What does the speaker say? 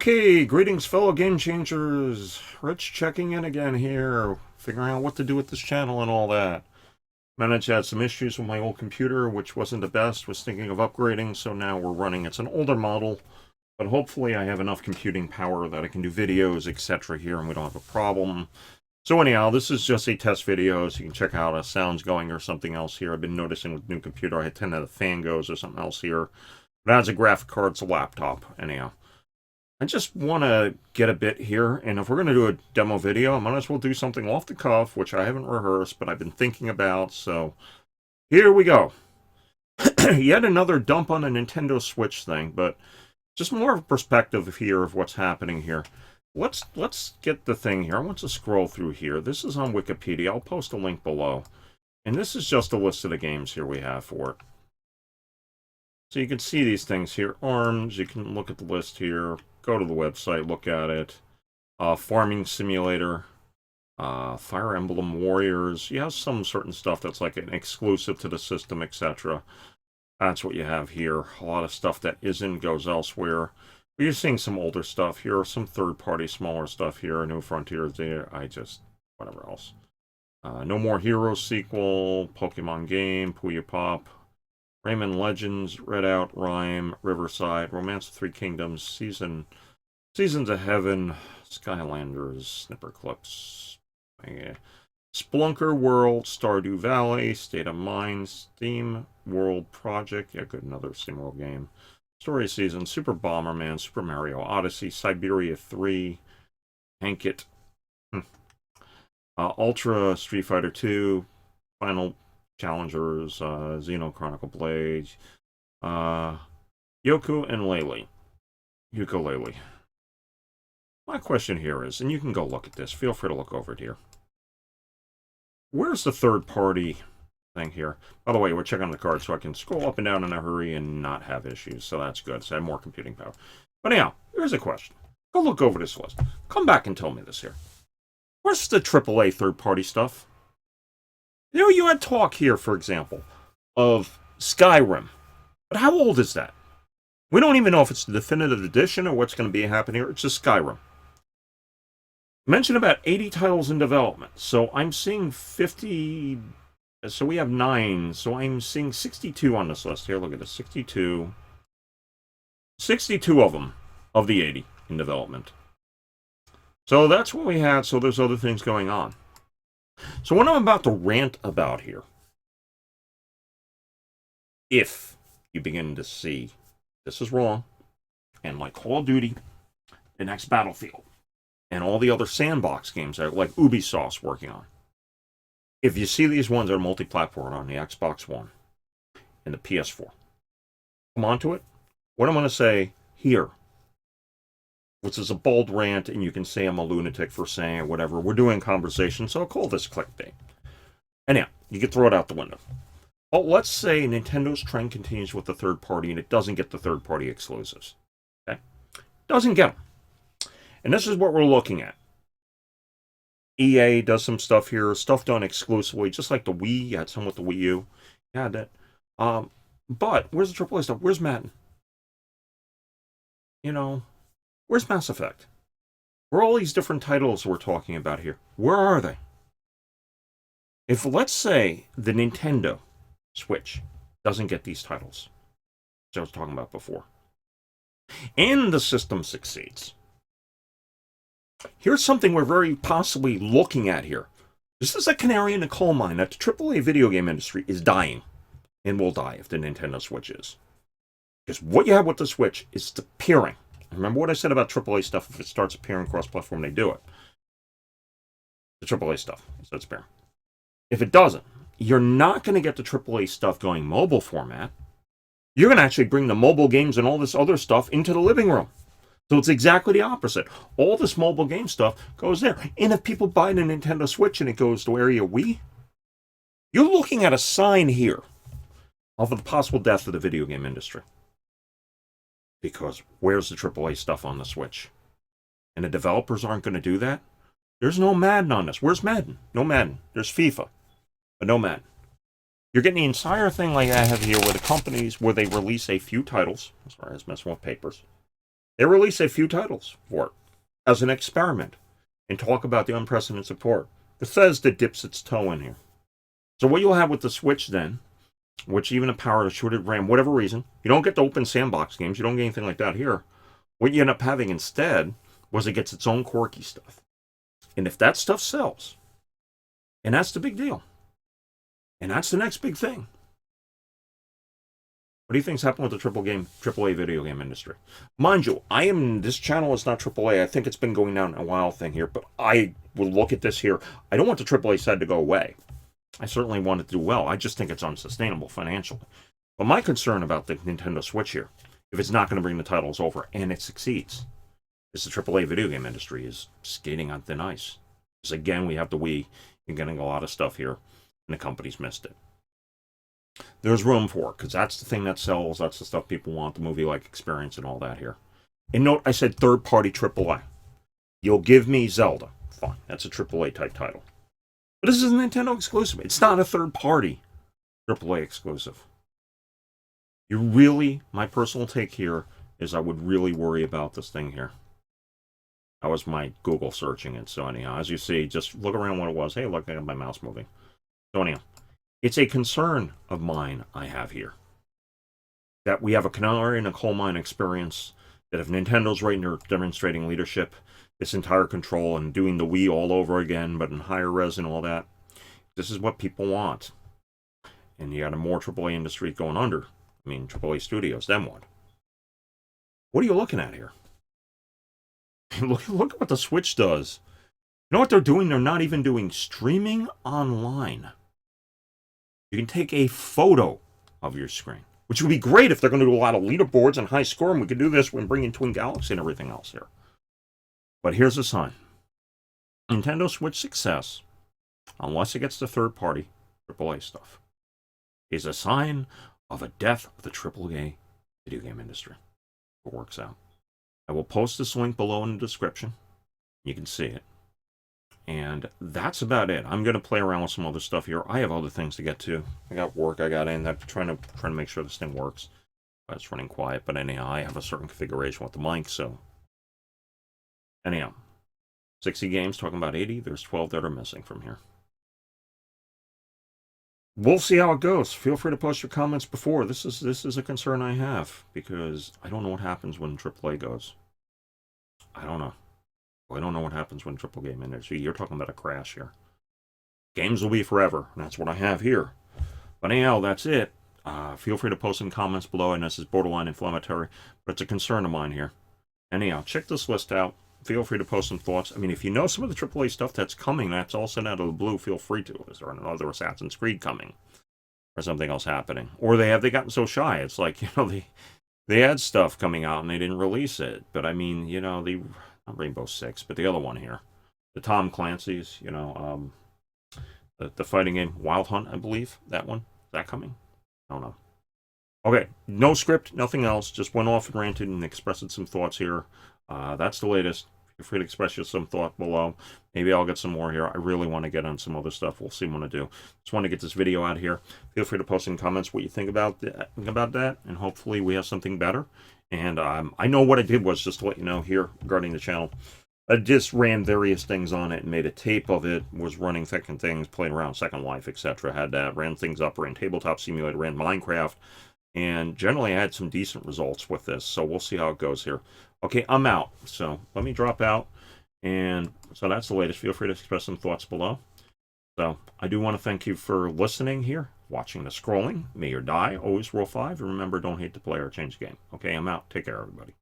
Okay, greetings fellow game changers. Rich checking in again here, figuring out what to do with this channel and all that. Managed to have some issues with my old computer, which wasn't the best, was thinking of upgrading, so now we're running, it's an older model, but hopefully I have enough computing power that I can do videos, etc. here and we don't have a problem. So anyhow, this is just a test video, so you can check out how sound's going or something else here. I've been noticing with the new computer, I tend to have the fan goes or something else here. But as a graphic card, it's a laptop, anyhow. I just want to get a bit here, and if we're going to do a demo video, I might as well do something off the cuff, which I haven't rehearsed, but I've been thinking about, so here we go. Yet another dump on a Nintendo Switch thing, but just more of a perspective here of what's happening here. Let's get the thing here. I want to scroll through here. This is on Wikipedia. I'll post a link below. And this is just a list of the games here we have for it. So you can see these things here. ARMS, you can look at the list here. Go to the website, look at it. Farming Simulator, Fire Emblem Warriors. You have some certain stuff that's like an exclusive to the system, etc. That's what you have here. A lot of stuff that isn't goes elsewhere. But you're seeing some older stuff here, some third-party smaller stuff here. New Frontiers there. Whatever else. No More Heroes sequel, Pokemon game, Puyo Pop. Rayman Legends, Redout, Rhyme, Riverside, Romance of Three Kingdoms, Seasons of Heaven, Skylanders, Snipper Clips, Splunker World, Stardew Valley, State of Mind, Steam World Project, yeah, good, another SteamWorld game, Story Season, Super Bomberman, Super Mario Odyssey, Siberia 3, Hankit, Ultra Street Fighter 2, Final Challengers, Xeno Chronicle Blade, Yoku and Lele. Ukulele. My question here is, and you can go look at this, feel free to look over it here. Where's the third party thing here? By the way, we're checking the card so I can scroll up and down in a hurry and not have issues, so that's good, so I have more computing power. But anyhow, here's a question. Go look over this list. Come back and tell me this here. Where's the AAA third party stuff? You know, you had talk here, for example, of Skyrim. But how old is that? We don't even know if it's the definitive edition or what's going to be happening here. It's just Skyrim. Mentioned about 80 titles in development. So I'm seeing 50... So we have 9. So I'm seeing 62 on this list here. Look at this. 62. 62 of them, of the 80 in development. So that's what we had. So there's other things going on. So what I'm about to rant about here, if you begin to see this is wrong, and like Call of Duty, the next Battlefield, and all the other sandbox games that like Ubisoft's working on, if you see these ones that are multi-platform on the Xbox One and the PS4, come on to it. What I'm going to say here, which is a bold rant, and you can say I'm a lunatic for saying it, whatever. We're doing conversation, so I'll call this clickbait. Anyhow, you can throw it out the window. But let's say Nintendo's trend continues with the third party, and it doesn't get the third party exclusives. Okay? Doesn't get them. And this is what we're looking at. EA does some stuff here, stuff done exclusively, just like the Wii. You had some with the Wii U. You had that. But where's the AAA stuff? Where's Madden? You know... Where's Mass Effect? Where are all these different titles we're talking about here? Where are they? If, let's say, the Nintendo Switch doesn't get these titles, which I was talking about before, and the system succeeds, here's something we're very possibly looking at here. This is a canary in the coal mine that the AAA video game industry is dying, and will die if the Nintendo Switch is. Because what you have with the Switch is appearing. Remember what I said about AAA stuff? If it starts appearing cross-platform, they do it. The AAA stuff starts appearing. If it doesn't, you're not going to get the AAA stuff going mobile format. You're going to actually bring the mobile games and all this other stuff into the living room. So it's exactly the opposite. All this mobile game stuff goes there. And if people buy the Nintendo Switch and it goes to Area Wii, you're looking at a sign here of the possible death of the video game industry. Because where's the AAA stuff on the Switch? And the developers aren't going to do that? There's no Madden on this. Where's Madden? No Madden. There's FIFA, but no Madden. You're getting the entire thing like I have here where the companies, where they release a few titles. Sorry, I was messing with papers. They release a few titles for it as an experiment and talk about the unprecedented support. Bethesda dips its toe in here. So what you'll have with the Switch then, which even a power to shorted RAM, whatever reason, you don't get the open sandbox games, you don't get anything like that here. What you end up having instead was it gets its own quirky stuff. And if that stuff sells, and that's the big deal, and that's the next big thing. What do you think's happened with the AAA video game industry? Mind you, this channel is not AAA. I think it's been going down a while thing here, but I will look at this here. I don't want the AAA side to go away. I certainly want it to do well. I just think it's unsustainable financially. But my concern about the Nintendo Switch here, if it's not going to bring the titles over, and it succeeds, is the AAA video game industry is skating on thin ice. Because again, we have the Wii, and getting a lot of stuff here, and the company's missed it. There's room for it, because that's the thing that sells. That's the stuff people want, the movie-like experience and all that here. And note, I said third-party AAA. You'll give me Zelda. Fine, that's a AAA type title. But this is a Nintendo exclusive. It's not a third-party AAA exclusive. My personal take here is I would really worry about this thing here. That was my Google searching it. So anyhow, as you see, just look around what it was. Hey, look, I got my mouse moving. So anyhow, it's a concern of mine I have here. That we have a canary in a coal mine experience. That if Nintendo's right now demonstrating leadership, its entire control, and doing the Wii all over again, but in higher res and all that, this is what people want. And you got a more AAA industry going under. I mean, AAA studios, then what? What are you looking at here? Look at what the Switch does. You know what they're doing? They're not even doing streaming online. You can take a photo of your screen, which would be great if they're going to do a lot of leaderboards and high score, and we could do this when bringing Twin Galaxy and everything else here. But here's a sign. Nintendo Switch success, unless it gets the third-party AAA stuff, is a sign of a death of the AAA video game industry. It works out. I will post this link below in the description. You can see it. And that's about it. I'm going to play around with some other stuff here. I have other things to get to. I got work I got in. I'm trying to make sure this thing works. It's running quiet. But anyhow, I have a certain configuration with the mic, so... Anyhow, 60 games, talking about 80. There's 12 that are missing from here. We'll see how it goes. Feel free to post your comments before. This is a concern I have, because I don't know what happens when AAA goes. I don't know. I don't know what happens when triple game industry. You're talking about a crash here. Games will be forever, and that's what I have here. But anyhow, that's it. Feel free to post some comments below, and this is borderline inflammatory, but it's a concern of mine here. Anyhow, check this list out. Feel free to post some thoughts. I mean, if you know some of the AAA stuff that's coming, that's all sent out of the blue, feel free to. Is there another Assassin's Creed coming? Or something else happening? Or they gotten so shy. It's like, they had stuff coming out and they didn't release it. But I mean, not Rainbow Six, but the other one here. The Tom Clancy's, the fighting game Wild Hunt, I believe. That one. Is that coming? I don't know. Okay, no script, nothing else. Just went off and ranted and expressed some thoughts here. That's the latest. Feel free to express some thought below. Maybe I'll get some more here. I really want to get on some other stuff. We'll see what I do. Just want to get this video out here. Feel free to post in comments what you think about that, and hopefully we have something better. And I know what I did was, just to let you know here regarding the channel, I just ran various things on it and made a tape of it, was running second things, playing around Second Life, etc. Had that, ran things up, ran Tabletop Simulator, ran Minecraft, and generally I had some decent results with this, so we'll see how it goes here. Okay, I'm out, so let me drop out, and so that's the latest. Feel free to express some thoughts below. So I do want to thank you for listening here, watching the scrolling. May or die, always roll 5, and remember, don't hate the player, change the game. Okay, I'm out. Take care, everybody.